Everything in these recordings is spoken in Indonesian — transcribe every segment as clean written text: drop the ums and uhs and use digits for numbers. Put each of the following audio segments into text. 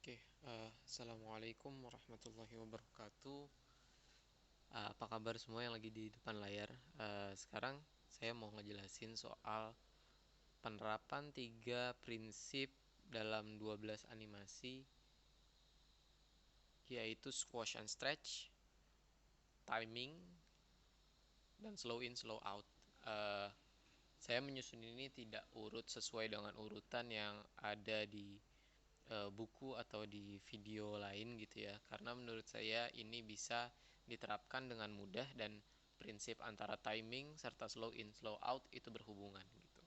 Oke, Assalamualaikum warahmatullahi wabarakatuh. Apa kabar semua yang lagi di depan layar? Sekarang saya mau ngejelasin soal penerapan 3 prinsip dalam 12 animasi, yaitu squash and stretch, timing, dan slow in, slow out. Saya menyusun ini tidak urut sesuai dengan urutan yang ada di buku atau di video lain gitu ya, karena menurut saya ini bisa diterapkan dengan mudah dan prinsip antara timing serta slow in slow out itu berhubungan gitu.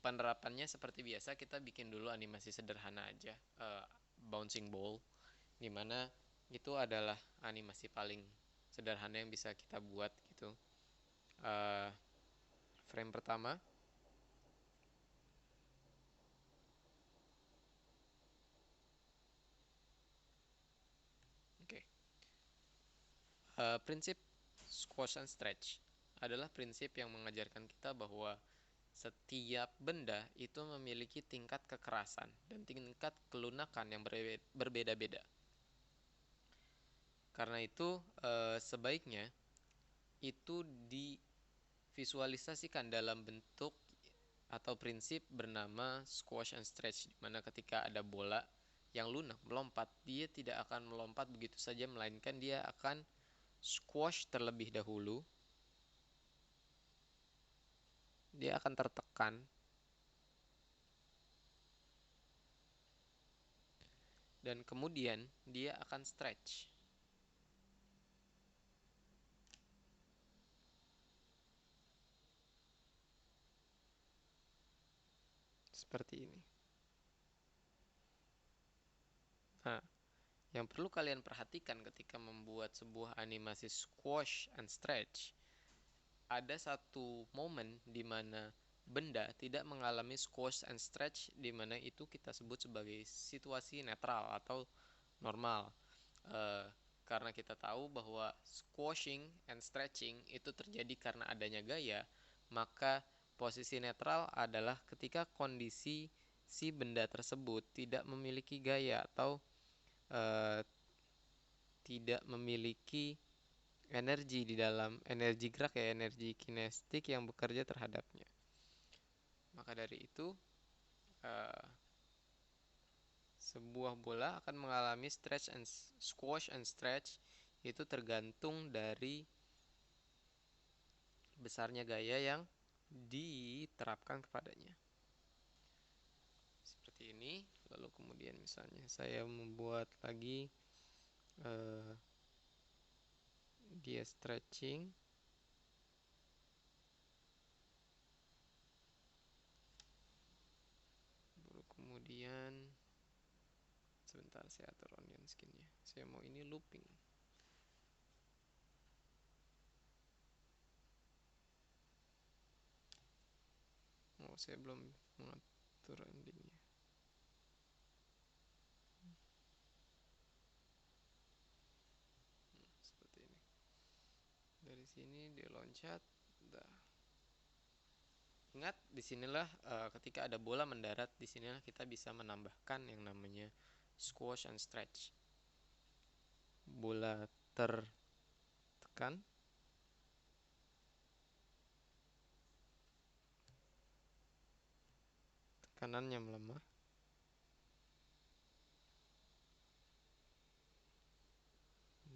Penerapannya seperti biasa, kita bikin dulu animasi sederhana aja, bouncing ball, dimana itu adalah animasi paling sederhana yang bisa kita buat gitu. Frame pertama. Oke. Prinsip squash and stretch adalah prinsip yang mengajarkan kita bahwa setiap benda itu memiliki tingkat kekerasan dan tingkat kelunakan yang berbeda-beda. Karena itu sebaiknya itu divisualisasikan dalam bentuk atau prinsip bernama squash and stretch, di mana ketika ada bola yang lunak melompat, dia tidak akan melompat begitu saja, melainkan dia akan squash terlebih dahulu. Dia akan tertekan dan kemudian dia akan stretch seperti ini. Nah, yang perlu kalian perhatikan ketika membuat sebuah animasi squash and stretch, ada satu momen di mana benda tidak mengalami squash and stretch, di mana itu kita sebut sebagai situasi netral atau normal. Karena kita tahu bahwa squashing and stretching itu terjadi karena adanya gaya, maka posisi netral adalah ketika kondisi si benda tersebut tidak memiliki gaya atau tidak memiliki energi di dalam energi gerak ya, energi kinestik yang bekerja terhadapnya. Maka dari itu sebuah bola akan mengalami stretch and squash and stretch, itu tergantung dari besarnya gaya yang diterapkan kepadanya. Seperti ini. Lalu kemudian misalnya saya membuat lagi dia stretching, baru kemudian sebentar saya atur onion skinnya. Saya mau ini looping. Oh, saya belum mengatur endingnya. Seperti ini. Dari sini dia loncat. Dah. Ingat, disinilah ketika ada bola mendarat, disinilah kita bisa menambahkan yang namanya squash and stretch. Bola tertekan, tekanannya melemah,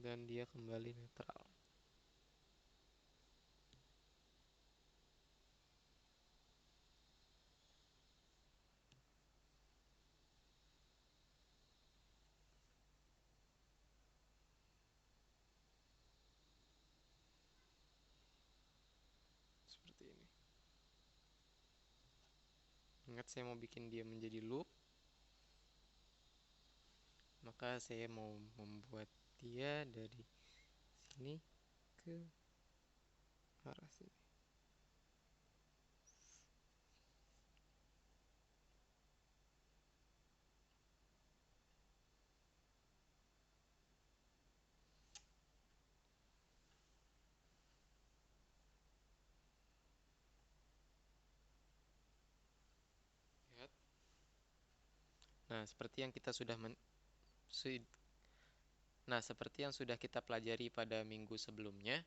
dan dia kembali netral. Seperti ini. Ingat, saya mau bikin dia menjadi loop, maka saya mau membuat dia dari sini ke arah sini. Lihat. Nah, seperti yang kita sudah seperti yang sudah kita pelajari pada minggu sebelumnya,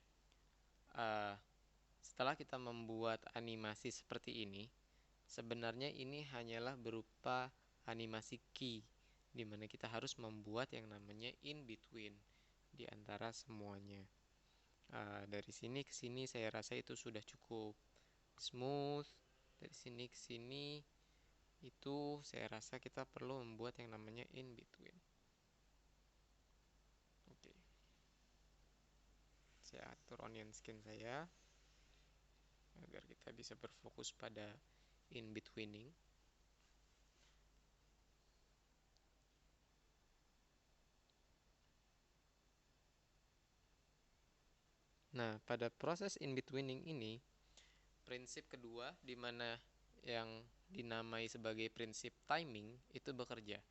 uh, setelah kita membuat animasi seperti ini, sebenarnya ini hanyalah berupa animasi key, di mana kita harus membuat yang namanya in between di antara semuanya. Dari sini ke sini saya rasa itu sudah cukup smooth. Dari sini ke sini itu saya rasa kita perlu membuat yang namanya in between. Oke. Saya atur onion skin saya agar kita bisa berfokus pada in betweening. Nah, pada proses in betweening ini, prinsip kedua di mana yang dinamai sebagai prinsip timing itu bekerja.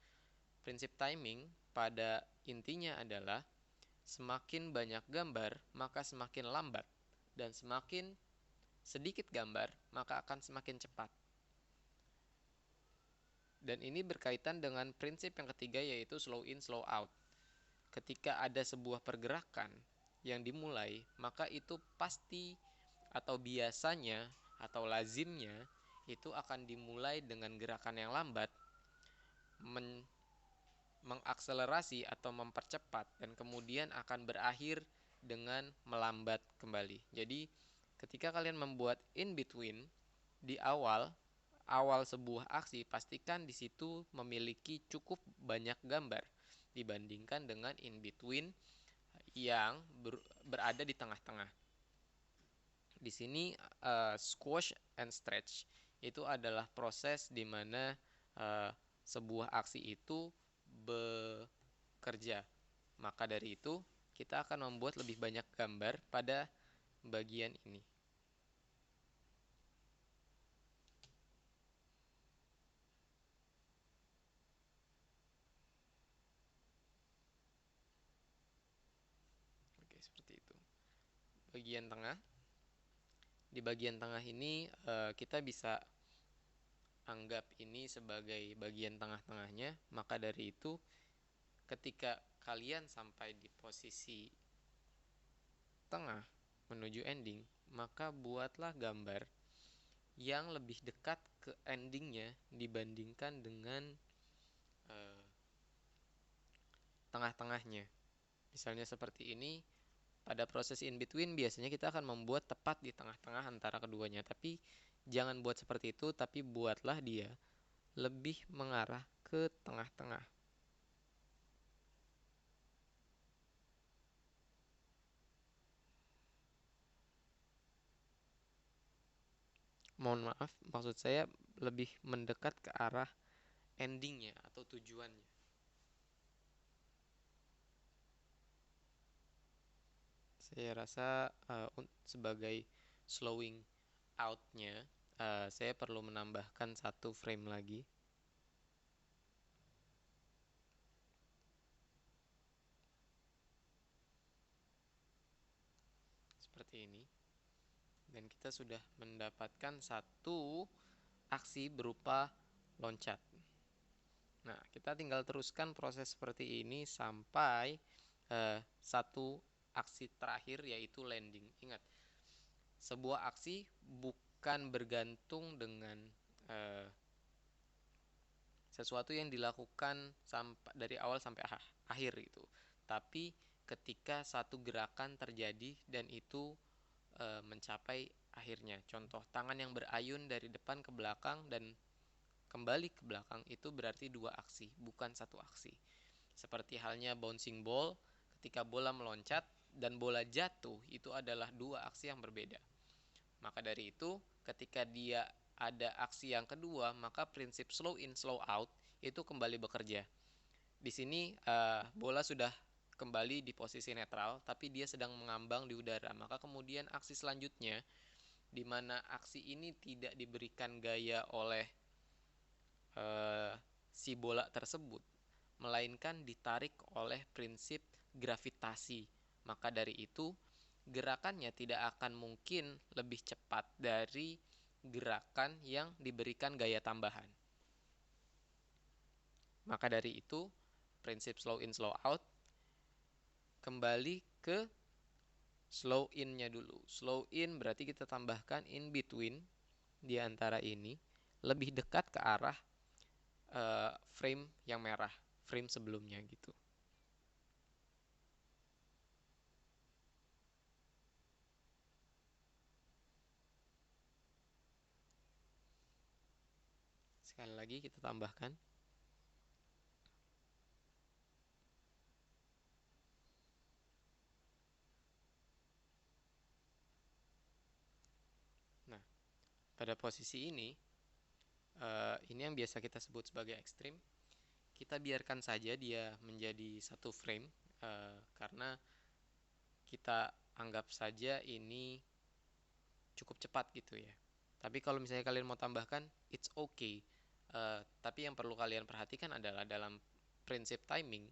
Prinsip timing pada intinya adalah semakin banyak gambar maka semakin lambat, dan semakin sedikit gambar maka akan semakin cepat. Dan ini berkaitan dengan prinsip yang ketiga, yaitu slow in slow out. Ketika ada sebuah pergerakan yang dimulai, maka itu pasti atau biasanya atau lazimnya itu akan dimulai dengan gerakan yang lambat, mengakselerasi atau mempercepat, dan kemudian akan berakhir dengan melambat kembali. Jadi ketika kalian membuat in between di awal sebuah aksi, pastikan di situ memiliki cukup banyak gambar dibandingkan dengan in between yang berada di tengah-tengah. Di sini squash and stretch itu adalah proses di mana sebuah aksi itu bekerja. Maka dari itu kita akan membuat lebih banyak gambar pada bagian ini. Oke, seperti itu. Bagian tengah. Di bagian tengah ini kita bisa anggap ini sebagai bagian tengah-tengahnya. Maka dari itu ketika kalian sampai di posisi tengah menuju ending, maka buatlah gambar yang lebih dekat ke endingnya dibandingkan dengan tengah-tengahnya. Misalnya seperti ini. Pada proses in between biasanya kita akan membuat tepat di tengah-tengah antara keduanya. Tapi jangan buat seperti itu, tapi buatlah dia lebih mengarah ke tengah-tengah. Mohon maaf, maksud saya lebih mendekat ke arah endingnya atau tujuannya. Saya rasa sebagai slowing out-nya, saya perlu menambahkan satu frame lagi. Seperti ini. Dan kita sudah mendapatkan satu aksi berupa loncat. Nah, kita tinggal teruskan proses seperti ini sampai satu aksi terakhir, yaitu landing. Ingat, sebuah aksi bukan bergantung dengan sesuatu yang dilakukan dari awal sampai akhir itu. Tapi ketika satu gerakan terjadi dan itu mencapai akhirnya. Contoh, tangan yang berayun dari depan ke belakang dan kembali ke belakang itu berarti dua aksi, bukan satu aksi. Seperti halnya bouncing ball, ketika bola meloncat dan bola jatuh, itu adalah dua aksi yang berbeda. Maka dari itu, ketika dia ada aksi yang kedua, maka prinsip slow in slow out itu kembali bekerja. Di sini bola sudah kembali di posisi netral, tapi dia sedang mengambang di udara. Maka kemudian aksi selanjutnya, di mana aksi ini tidak diberikan gaya oleh si bola tersebut, melainkan ditarik oleh prinsip gravitasi. Maka dari itu, gerakannya tidak akan mungkin lebih cepat dari gerakan yang diberikan gaya tambahan. Maka dari itu, prinsip slow in, slow out, kembali ke slow in-nya dulu. Slow in berarti kita tambahkan in between di antara ini, lebih dekat ke arah frame yang merah, frame sebelumnya gitu. Sekali lagi kita tambahkan. Nah, pada posisi ini yang biasa kita sebut sebagai ekstrim. Kita biarkan saja dia menjadi satu frame karena kita anggap saja ini cukup cepat gitu ya. Tapi kalau misalnya kalian mau tambahkan, it's okay. Tapi yang perlu kalian perhatikan adalah dalam prinsip timing,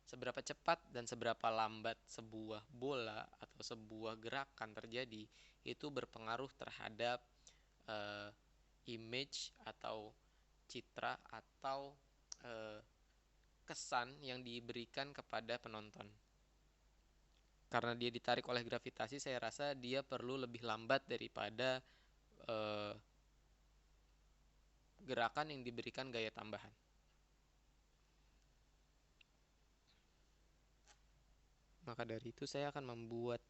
seberapa cepat dan seberapa lambat sebuah bola atau sebuah gerakan terjadi itu berpengaruh terhadap image atau citra atau kesan yang diberikan kepada penonton. Karena dia ditarik oleh gravitasi, saya rasa dia perlu lebih lambat daripada gerakan yang diberikan gaya tambahan. Maka dari itu saya akan membuat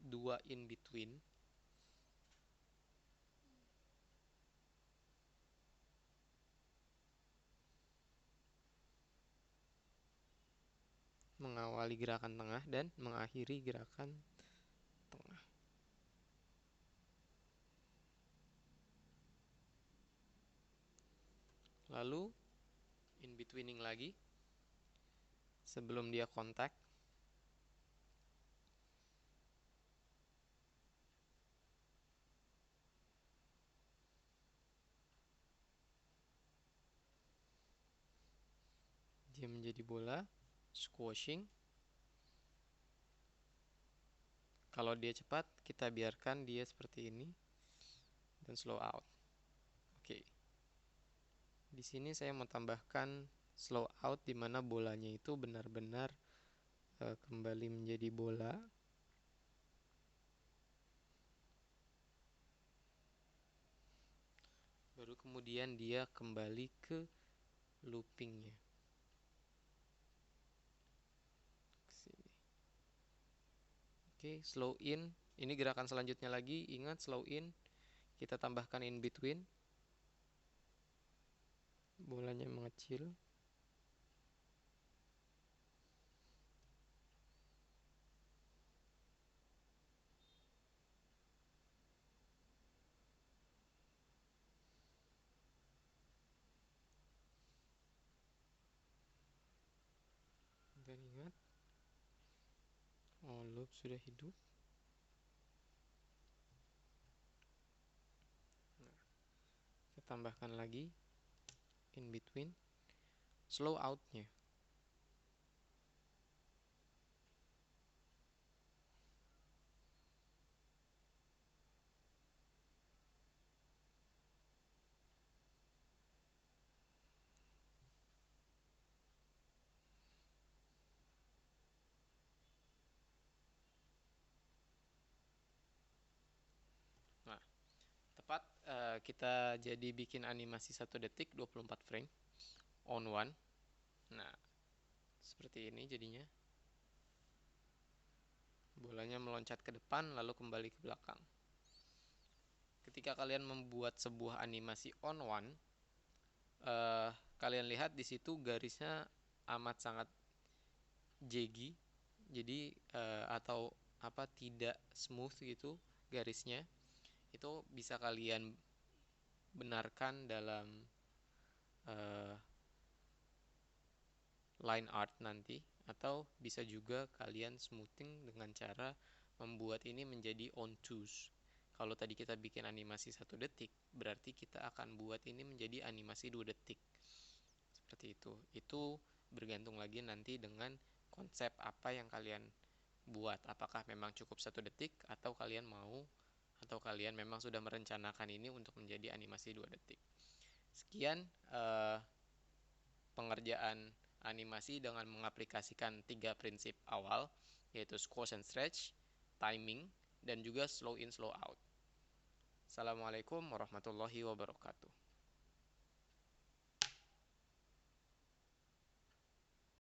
dua in between. Mengawali gerakan tengah dan mengakhiri gerakan tengah. Lalu in betweening lagi sebelum dia kontak. Dia menjadi bola, squashing. Kalau dia cepat, kita biarkan dia seperti ini dan slow out. Oke. Di sini saya mau tambahkan slow out di mana bolanya itu benar-benar kembali menjadi bola. Baru kemudian dia kembali ke loopingnya. Kesini. Oke, slow in. Ini gerakan selanjutnya lagi. Ingat slow in. Kita tambahkan in between. Bolanya mengecil. Dan ingat, loop sudah hidup. Nah, kita tambahkan lagi in between. Slow out-nya. Nah, tepat kita jadi bikin animasi 1 detik 24 frame on one. Nah, seperti ini jadinya. Bolanya meloncat ke depan lalu kembali ke belakang. Ketika kalian membuat sebuah animasi on one, kalian lihat di situ garisnya amat sangat jaggy. Jadi atau apa tidak smooth gitu garisnya. Itu bisa kalian benarkan dalam line art nanti, atau bisa juga kalian smoothing dengan cara membuat ini menjadi on twos. Kalau tadi kita bikin animasi 1 detik, berarti kita akan buat ini menjadi animasi 2 detik. Seperti itu. Itu bergantung lagi nanti dengan konsep apa yang kalian buat. Apakah memang cukup 1 detik atau kalian memang sudah merencanakan ini untuk menjadi animasi 2 detik. Sekian pengerjaan pengerjaan animasi dengan mengaplikasikan 3 prinsip awal, yaitu squash and stretch, timing, dan juga slow in slow out. Assalamualaikum warahmatullahi wabarakatuh.